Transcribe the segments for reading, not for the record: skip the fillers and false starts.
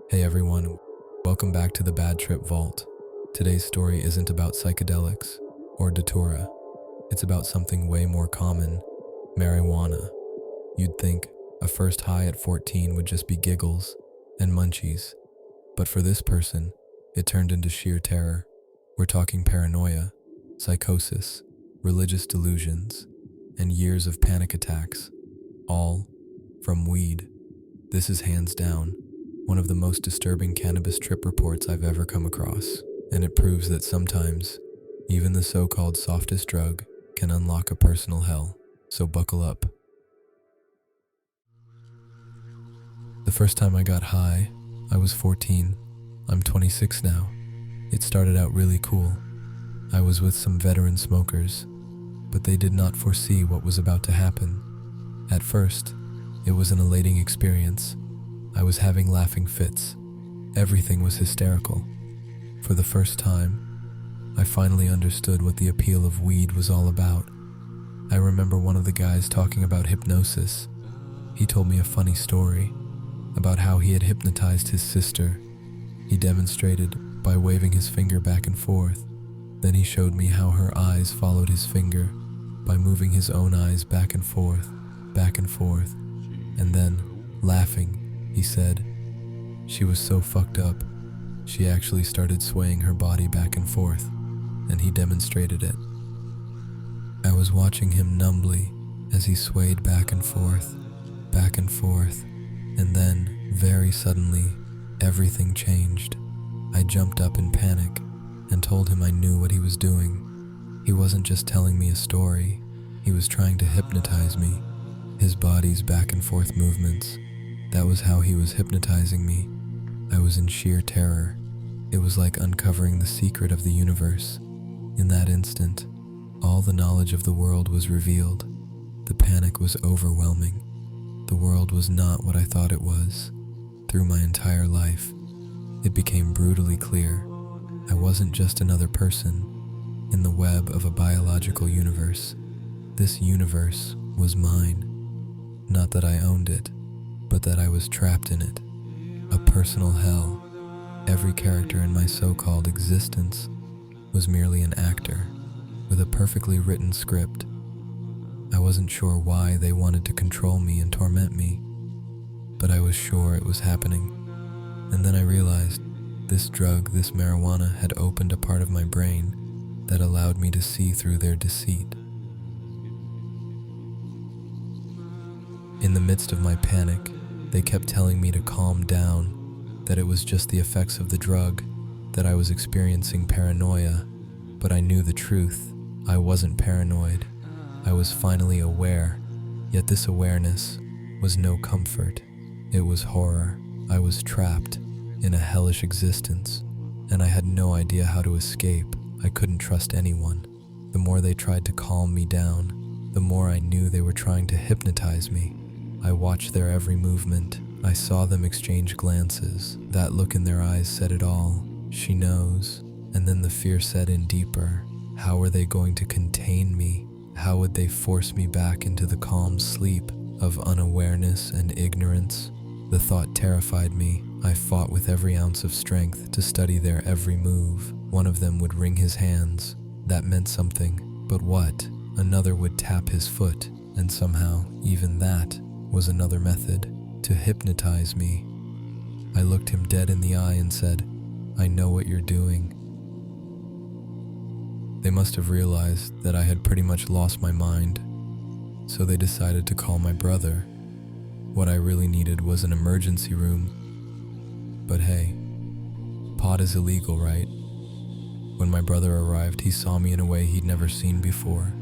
Hey everyone, welcome back to the Bad Trip Vault. Today's story isn't about psychedelics or datura. It's about something way more common, marijuana. You'd think a first high at 14 would just be giggles and munchies, but for this person, it turned into sheer terror. We're talking paranoia, psychosis, religious delusions, and years of panic attacks, all from weed. This is hands down one of the most disturbing cannabis trip reports I've ever come across, and it proves that sometimes even the so-called softest drug can unlock a personal hell, so buckle up. The first time I got high, I was 14. I'm 26 now. It started out really cool. I was with some veteran smokers, but they did not foresee what was about to happen. At first, it was an elating experience. I was having laughing fits. Everything was hysterical. For the first time, I finally understood what the appeal of weed was all about. I remember one of the guys talking about hypnosis. He told me a funny story about how he had hypnotized his sister. He demonstrated by waving his finger back and forth. Then he showed me how her eyes followed his finger by moving his own eyes back and forth, and then laughing. He said she was so fucked up, she actually started swaying her body back and forth, and he demonstrated it. I was watching him numbly as he swayed back and forth, and then, very suddenly, everything changed. I jumped up in panic and told him I knew what he was doing. He wasn't just telling me a story, he was trying to hypnotize me. His body's back and forth movements, that was how he was hypnotizing me. I was in sheer terror. It was like uncovering the secret of the universe. In that instant, all the knowledge of the world was revealed. The panic was overwhelming. The world was not what I thought it was. Through my entire life, it became brutally clear. I wasn't just another person in the web of a biological universe. This universe was mine. Not that I owned it, but that I was trapped in it. A personal hell. Every character in my so-called existence was merely an actor with a perfectly written script. I wasn't sure why they wanted to control me and torment me, but I was sure it was happening. And then I realized this drug, this marijuana, had opened a part of my brain that allowed me to see through their deceit. In the midst of my panic, they kept telling me to calm down, that it was just the effects of the drug, that I was experiencing paranoia, but I knew the truth. I wasn't paranoid. I was finally aware, yet this awareness was no comfort. It was horror. I was trapped in a hellish existence, and I had no idea how to escape. I couldn't trust anyone. The more they tried to calm me down, the more I knew they were trying to hypnotize me. I watched their every movement. I saw them exchange glances. That look in their eyes said it all. She knows. And then the fear set in deeper. How were they going to contain me? How would they force me back into the calm sleep of unawareness and ignorance? The thought terrified me. I fought with every ounce of strength to study their every move. One of them would wring his hands. That meant something. But what? Another would tap his foot. And somehow, even that was another method to hypnotize me. I looked him dead in the eye and said, "I know what you're doing." They must have realized that I had pretty much lost my mind, so they decided to call my brother. What I really needed was an emergency room. But hey, pot is illegal, right? When my brother arrived, he saw me in a way he'd never seen before.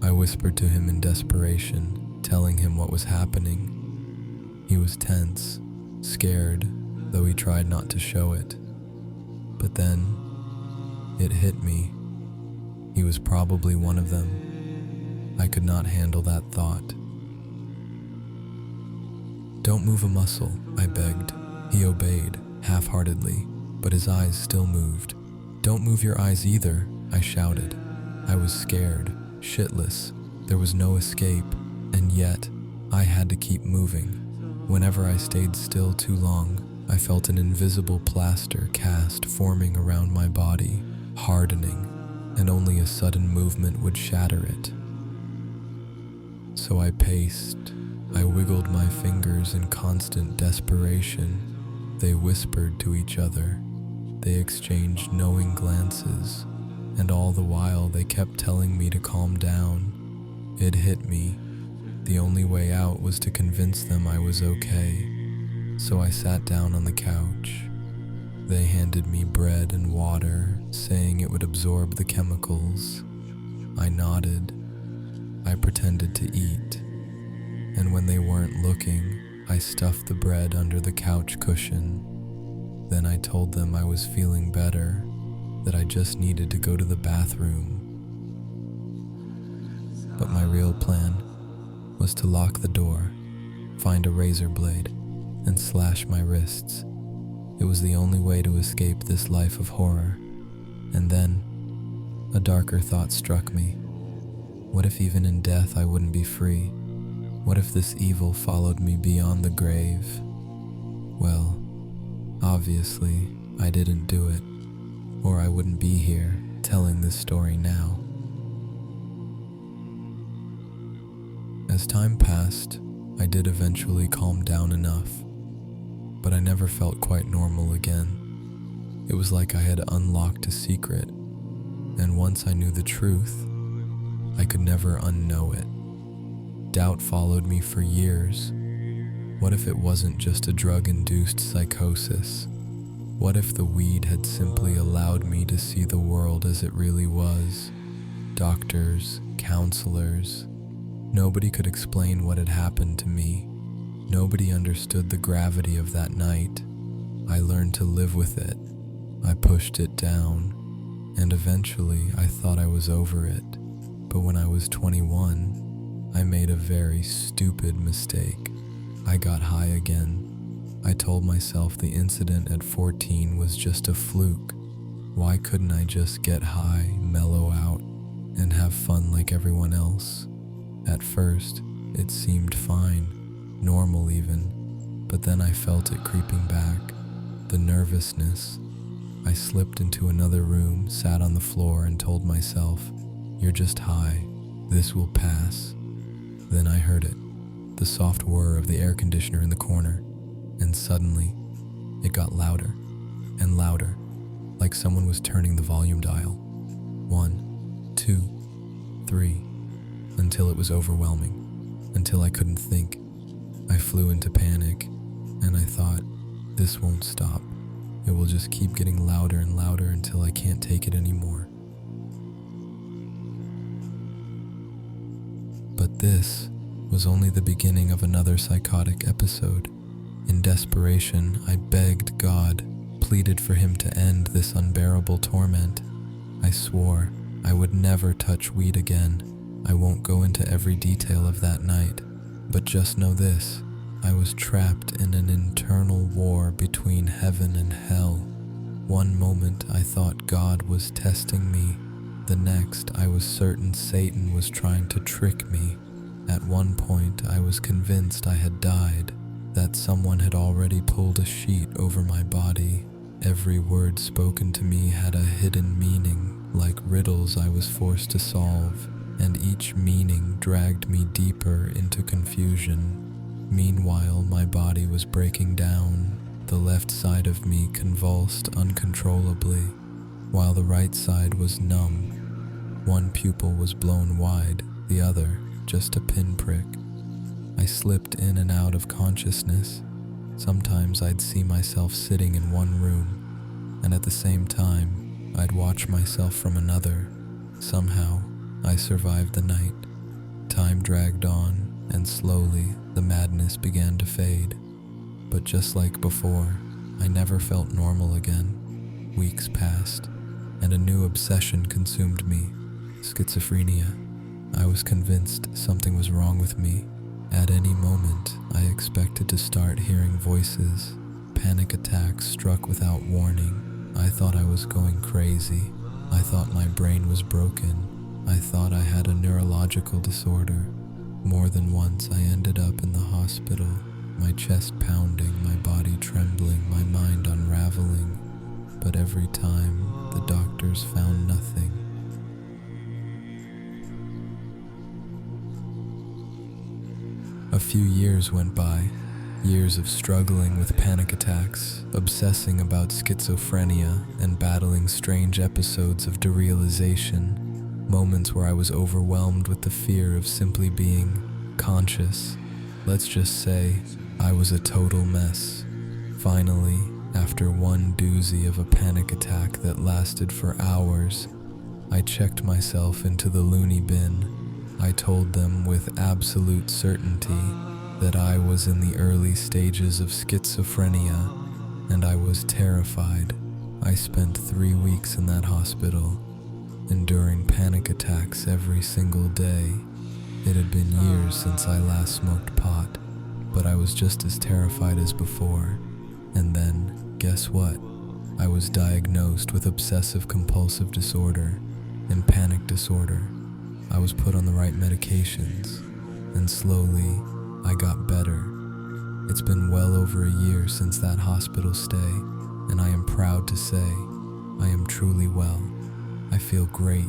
I whispered to him in desperation, telling him what was happening. He was tense, scared, though he tried not to show it. But then, it hit me. He was probably one of them. I could not handle that thought. "Don't move a muscle," I begged. He obeyed, half-heartedly, but his eyes still moved. "Don't move your eyes either," I shouted. I was scared, shitless. There was no escape, and yet, I had to keep moving. Whenever I stayed still too long, I felt an invisible plaster cast forming around my body, hardening, and only a sudden movement would shatter it. So I paced. I wiggled my fingers in constant desperation. They whispered to each other. They exchanged knowing glances, and all the while they kept telling me to calm down. It hit me. The only way out was to convince them I was okay. So I sat down on the couch. They handed me bread and water, saying it would absorb the chemicals. I nodded. I pretended to eat. And when they weren't looking, I stuffed the bread under the couch cushion. Then I told them I was feeling better, that I just needed to go to the bathroom. But my real plan was to lock the door, find a razor blade, and slash my wrists. It was the only way to escape this life of horror. And then, a darker thought struck me. What if even in death I wouldn't be free? What if this evil followed me beyond the grave? Well, obviously, I didn't do it, or I wouldn't be here telling this story now. As time passed, I did eventually calm down enough, but I never felt quite normal again. It was like I had unlocked a secret, and once I knew the truth, I could never unknow it. Doubt followed me for years. What if it wasn't just a drug-induced psychosis? What if the weed had simply allowed me to see the world as it really was? Doctors, counselors, nobody could explain what had happened to me. Nobody understood the gravity of that night. I learned to live with it. I pushed it down, and eventually I thought I was over it. But when I was 21, I made a very stupid mistake. I got high again. I told myself the incident at 14 was just a fluke. Why couldn't I just get high, mellow out, and have fun like everyone else? At first, it seemed fine, normal even, but then I felt it creeping back, the nervousness. I slipped into another room, sat on the floor, and told myself, "You're just high. This will pass." Then I heard it, the soft whir of the air conditioner in the corner, and suddenly, it got louder and louder, like someone was turning the volume dial. 1, 2, 3, until it was overwhelming, until I couldn't think. I flew into panic, and I thought, this won't stop. It will just keep getting louder and louder until I can't take it anymore. But this was only the beginning of another psychotic episode. In desperation, I begged God, pleaded for him to end this unbearable torment. I swore I would never touch weed again. I won't go into every detail of that night, but just know this: I was trapped in an internal war between heaven and hell. One moment I thought God was testing me. The next I was certain Satan was trying to trick me. At one point I was convinced I had died, that someone had already pulled a sheet over my body. Every word spoken to me had a hidden meaning, like riddles I was forced to solve, and each meaning dragged me deeper into confusion. Meanwhile, my body was breaking down. The left side of me convulsed uncontrollably, while the right side was numb. One pupil was blown wide, the other just a pinprick. I slipped in and out of consciousness. Sometimes I'd see myself sitting in one room, and at the same time, I'd watch myself from another. Somehow, I survived the night. Time dragged on, and slowly, the madness began to fade. But just like before, I never felt normal again. Weeks passed, and a new obsession consumed me: schizophrenia. I was convinced something was wrong with me. At any moment, I expected to start hearing voices. Panic attacks struck without warning. I thought I was going crazy. I thought my brain was broken. I thought I had a neurological disorder. More than once, I ended up in the hospital. my chest pounding, my body trembling, my mind unraveling. But every time, the doctors found nothing. A few years went by, years of struggling with panic attacks, obsessing about schizophrenia, and battling strange episodes of derealization, moments where I was overwhelmed with the fear of simply being conscious. Let's just say I was a total mess. Finally, after one doozy of a panic attack that lasted for hours, I checked myself into the loony bin. I told them with absolute certainty that I was in the early stages of schizophrenia, and I was terrified. I spent 3 weeks in that hospital, enduring panic attacks every single day. It had been years since I last smoked pot, but I was just as terrified as before. And then, guess what? I was diagnosed with obsessive compulsive disorder and panic disorder. I was put on the right medications, and slowly, I got better. It's been well over a year since that hospital stay, and I am proud to say I am truly well. I feel great.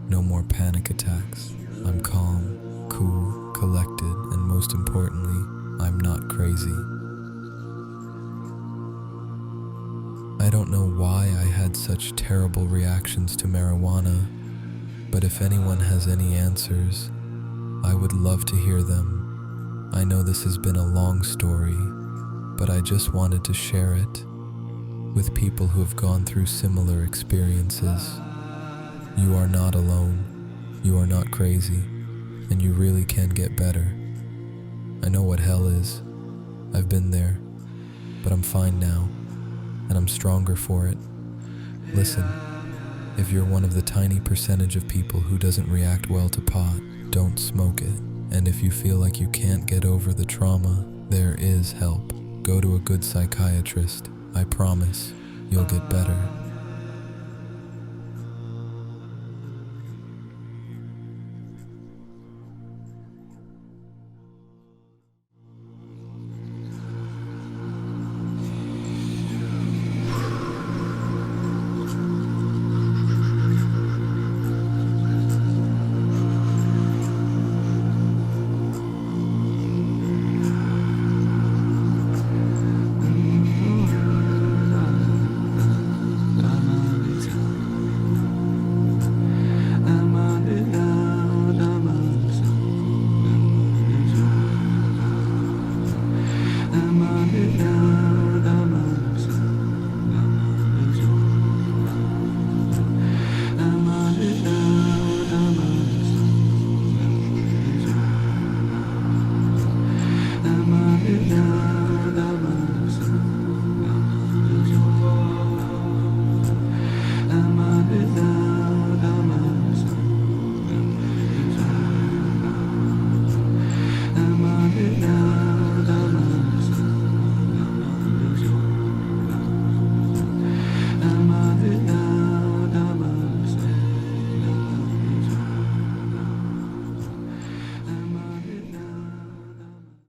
No more panic attacks. I'm calm, cool, collected, and most importantly, I'm not crazy. I don't know why I had such terrible reactions to marijuana, but if anyone has any answers, I would love to hear them. I know this has been a long story, but I just wanted to share it with people who have gone through similar experiences. You are not alone, you are not crazy, and you really can get better. I know what hell is. I've been there, but I'm fine now, and I'm stronger for it. Listen, if you're one of the tiny percentage of people who doesn't react well to pot, don't smoke it. And if you feel like you can't get over the trauma, there is help. Go to a good psychiatrist. I promise you'll get better.